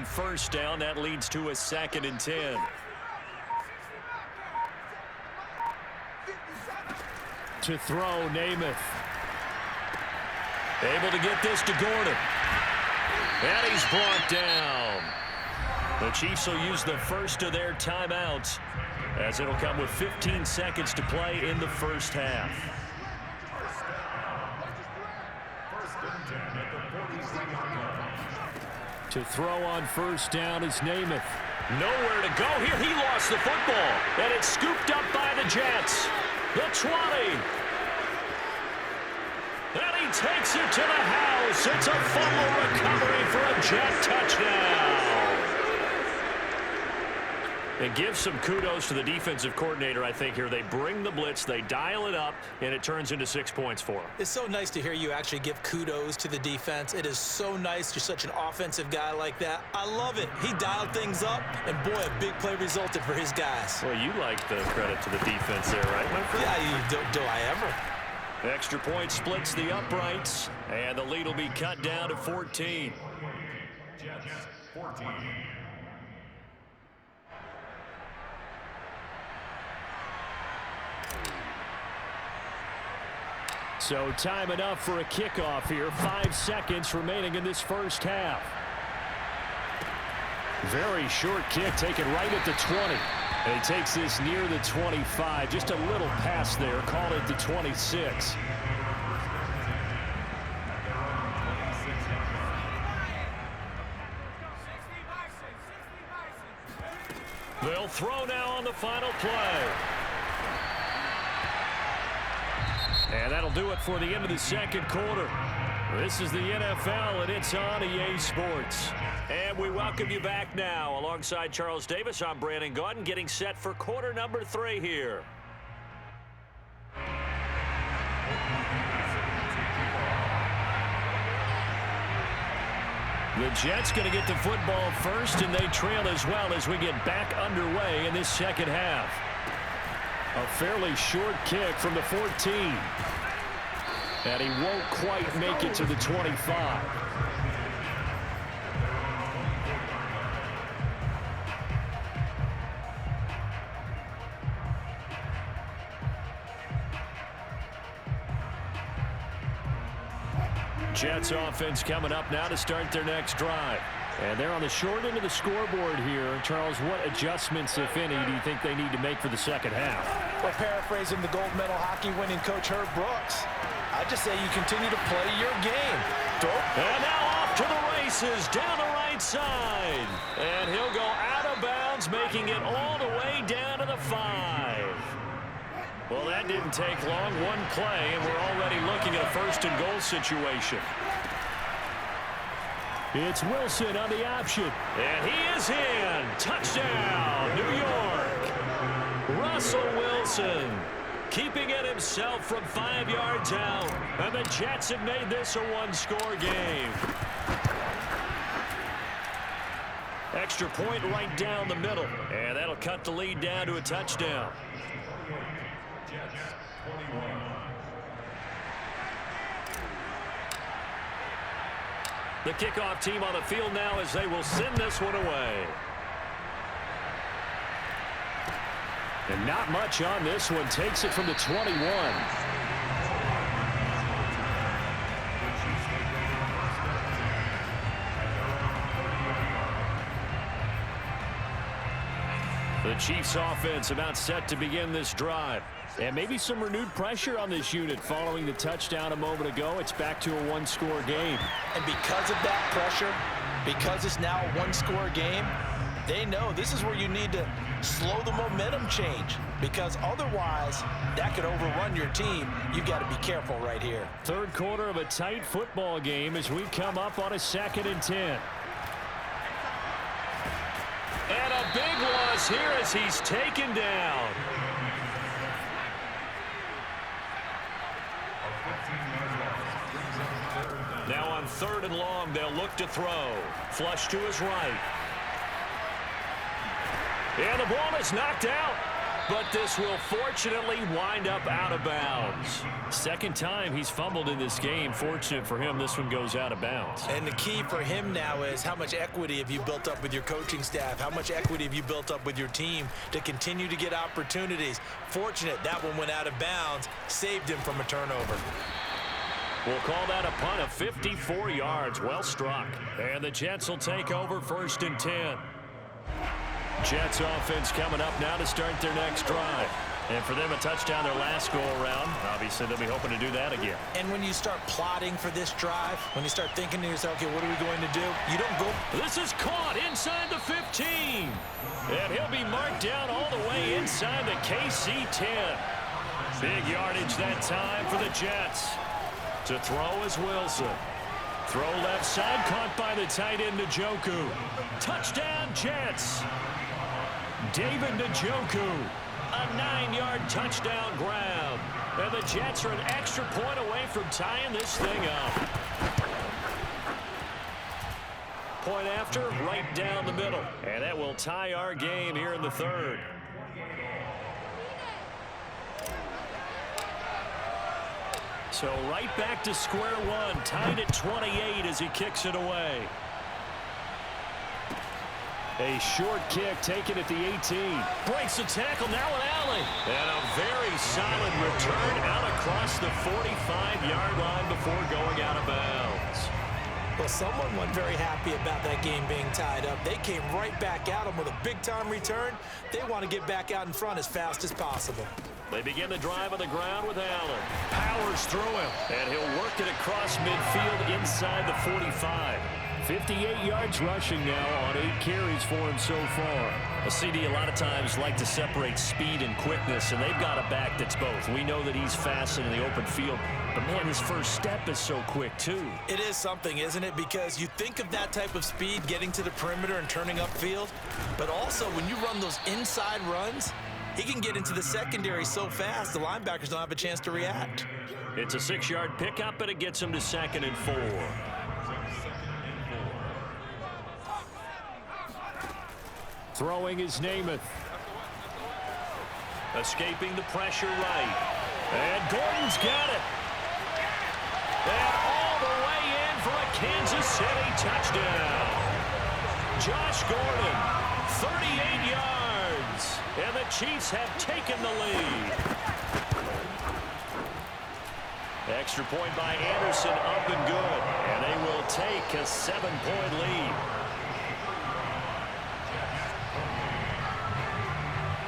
on first down. That leads to a 2nd and 10. To throw, Namath. Able to get this to Gordon. And he's brought down. The Chiefs will use the first of their timeouts, as it'll come with 15 seconds to play in the first half. To throw on first down is Namath. Nowhere to go here. He lost the football. And it's scooped up by the Jets. The 20. And he takes it to the house. It's a fumble recovery for a Jet touchdown. And give some kudos to the defensive coordinator, I think, here. They bring the blitz, they dial it up, and it turns into 6 points for them. It's so nice to hear you actually give kudos to the defense. It is so nice. You're such an offensive guy like that. I love it. He dialed things up, and boy, a big play resulted for his guys. Well, you like the credit to the defense there, right, my friend? Yeah, do I ever? Extra point splits the uprights, and the lead will be cut down to 14. Jets, 14. So time enough for a kickoff here. 5 seconds remaining in this first half. Very short kick taken right at the 20. And he takes this near the 25. Just a little pass there. Call it the 26. They'll throw now on the final play. And that'll do it for the end of the second quarter. This is the NFL, and it's on EA Sports. And we welcome you back now. Alongside Charles Davis, I'm Brandon Gaudin, getting set for quarter number 3 here. The Jets going to get the football first, and they trail as well as we get back underway in this second half. A fairly short kick from the 14. And he won't quite make it to the 25. Jets offense coming up now to start their next drive. And they're on the short end of the scoreboard here. Charles, what adjustments, if any, do you think they need to make for the second half? Well, paraphrasing the gold medal hockey winning coach Herb Brooks, I just say you continue to play your game. And now off to the races down the right side. And he'll go out of bounds, making it all the way down to the 5. Well, that didn't take long. One play, and we're already looking at a 1st and goal situation. It's Wilson on the option. And he is in. Touchdown, New York. Russell Wilson keeping it himself from 5 yards out. And the Jets have made this a one-score game. Extra point right down the middle. And that'll cut the lead down to a touchdown. Jets, 21. The kickoff team on the field now as they will send this one away. And not much on this one. Takes it from the 21. The Chiefs offense about set to begin this drive. And maybe some renewed pressure on this unit following the touchdown a moment ago. It's back to a one-score game. And because of that pressure, because it's now a one-score game, they know this is where you need to slow the momentum change, because otherwise that could overrun your team. You've got to be careful right here. Third quarter of a tight football game as we come up on a 2nd and 10. And a big loss here as he's taken down. Now on 3rd and long, they'll look to throw. Flush to his right. And the ball is knocked out. but this will fortunately wind up out of bounds. Second time he's fumbled in this game. Fortunate for him, this one goes out of bounds. And the key for him now is how much equity have you built up with your coaching staff? How much equity have you built up with your team to continue to get opportunities? Fortunate that one went out of bounds, saved him from a turnover. We'll call that a punt of 54 yards. Well struck. And the Jets will take over 1st and 10. Jets offense coming up now to start their next drive. And for them, a touchdown their last go-around. Obviously, they'll be hoping to do that again. And when you start plotting for this drive, when you start thinking to yourself, okay, what are we going to do? You don't go. This is caught inside the 15. And he'll be marked down all the way inside the KC 10. Big yardage that time for the Jets. To throw is Wilson. Throw left side, caught by the tight end, Njoku. Touchdown, Jets. David Njoku, a 9-yard touchdown grab. And the Jets are an extra point away from tying this thing up. Point after, right down the middle. And that will tie our game here in the 3rd. So right back to square one, tied at 28 as he kicks it away. A short kick taken at the 18. Breaks the tackle, now an alley. And a very solid return out across the 45-yard line before going out of bounds. Well, someone wasn't very happy about that game being tied up. They came right back at him with a big-time return. They want to get back out in front as fast as possible. They begin the drive on the ground with Allen. Powers through him, and he'll work it across midfield inside the 45. 58 yards rushing now on 8 carries for him so far. A CD a lot of times like to separate speed and quickness, and they've got a back that's both. We know that he's fast in the open field, but man, his first step is so quick too. It is something, isn't it? Because you think of that type of speed getting to the perimeter and turning upfield, but also when you run those inside runs, he can get into the secondary so fast the linebackers don't have a chance to react. It's a 6-yard pickup, but it gets him to 2nd and 4. Throwing is Namath. Escaping the pressure right. And Gordon's got it. And all the way in for a Kansas City touchdown. Josh Gordon, 38 yards. And the Chiefs have taken the lead. Extra point by Anderson, up and good. And they will take a 7-point lead.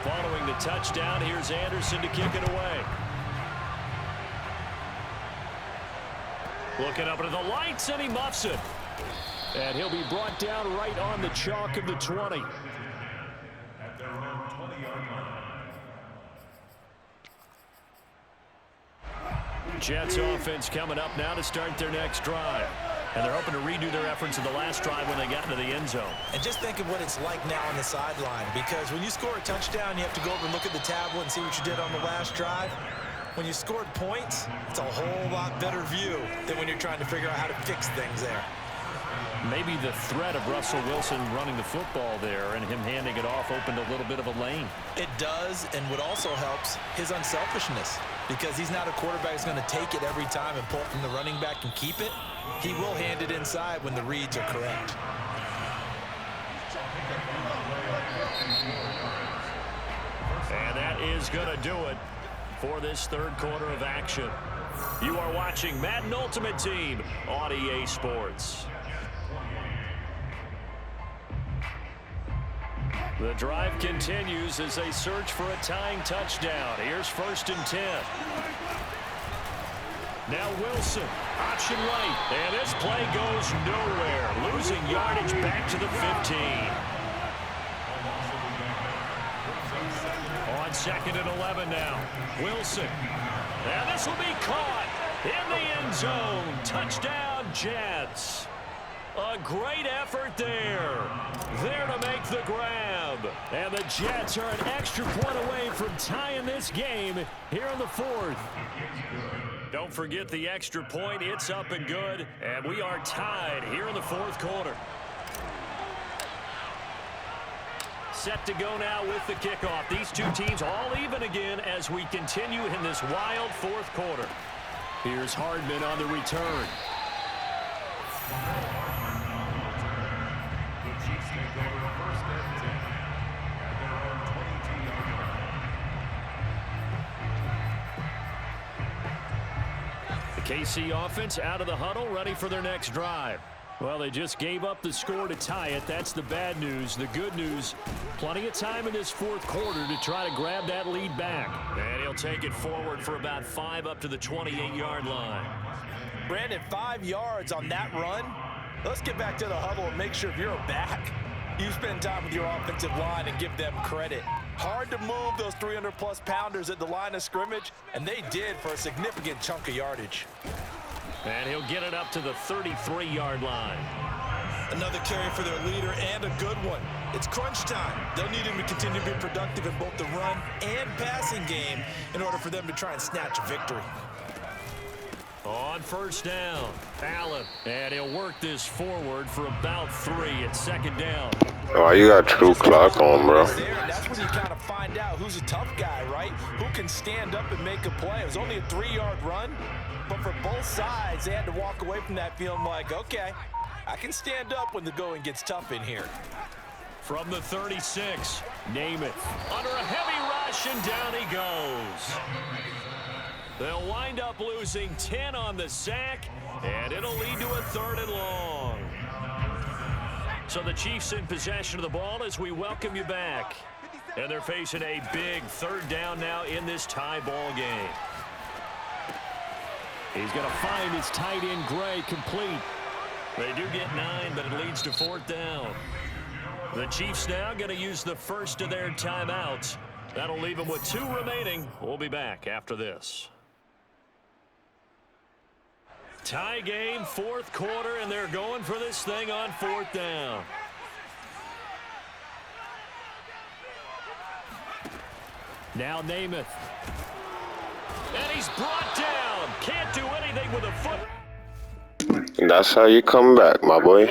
Following the touchdown, here's Anderson to kick it away. Looking up into the lights, and he muffs it. And he'll be brought down right on the chalk of the 20. Jets offense coming up now to start their next drive. And they're hoping to redo their efforts in the last drive when they got into the end zone. And just think of what it's like now on the sideline, because when you score a touchdown, you have to go over and look at the tablet and see what you did on the last drive. When you scored points, it's a whole lot better view than when you're trying to figure out how to fix things there. Maybe the threat of Russell Wilson running the football there and him handing it off opened a little bit of a lane. It does, and what also helps, his unselfishness, because he's not a quarterback who's going to take it every time and pull it from the running back and keep it. He will hand it inside when the reads are correct. And that is going to do it for this 3rd quarter of action. You are watching Madden Ultimate Team on EA Sports. The drive continues as they search for a tying touchdown. Here's 1st and 10. Now Wilson, option right, and this play goes nowhere. Losing yardage back to the 15. On 2nd and 11 now. Wilson, and this will be caught in the end zone. Touchdown, Jets. A great effort there. There to make the grab. And the Jets are an extra point away from tying this game here in the 4th. Don't forget the extra point. It's up and good. And we are tied here in the 4th quarter. set to go now with the kickoff. These two teams all even again as we continue in this wild fourth quarter. Here's Hardman on the return. The Chiefs take over first and 10 at their own 22-yard line. The KC offense out of the huddle, ready for their next drive. Well, they just gave up the score to tie it. That's the bad news. The good news, plenty of time in this fourth quarter to try to grab that lead back. And he'll take it forward for about 5 up to the 28-yard line. Brandon, 5 yards on that run. Let's get back to the huddle and make sure if you're a back, you spend time with your offensive line and give them credit. Hard to move those 300-plus pounders at the line of scrimmage, and they did for a significant chunk of yardage. And he'll get it up to the 33-yard line. Another carry for their leader and a good one. It's crunch time. They'll need him to continue to be productive in both the run and passing game in order for them to try and snatch a victory. On first down, Allen. And he'll work this forward for about 3 at second down. Oh, you got true clock on, bro. That's when you kind of find out who's a tough guy, right? Who can stand up and make a play. It was only a 3-yard run, but for both sides, they had to walk away from that feeling like, okay, I can stand up when the going gets tough in here. From the 36, Namath under a heavy rush, and down he goes. They'll wind up losing 10 on the sack, and it'll lead to a 3rd and long. So the Chiefs in possession of the ball as we welcome you back. And they're facing a big 3rd down now in this tie ball game. He's going to find his tight end Gray complete. They do get 9, but it leads to 4th down. The Chiefs now going to use the first of their timeouts. That'll leave them with 2 remaining. We'll be back after this. Tie game, 4th quarter, and they're going for this thing on 4th down. Now Namath. And he's brought down. Can't do anything with a foot. That's how you come back, my boy.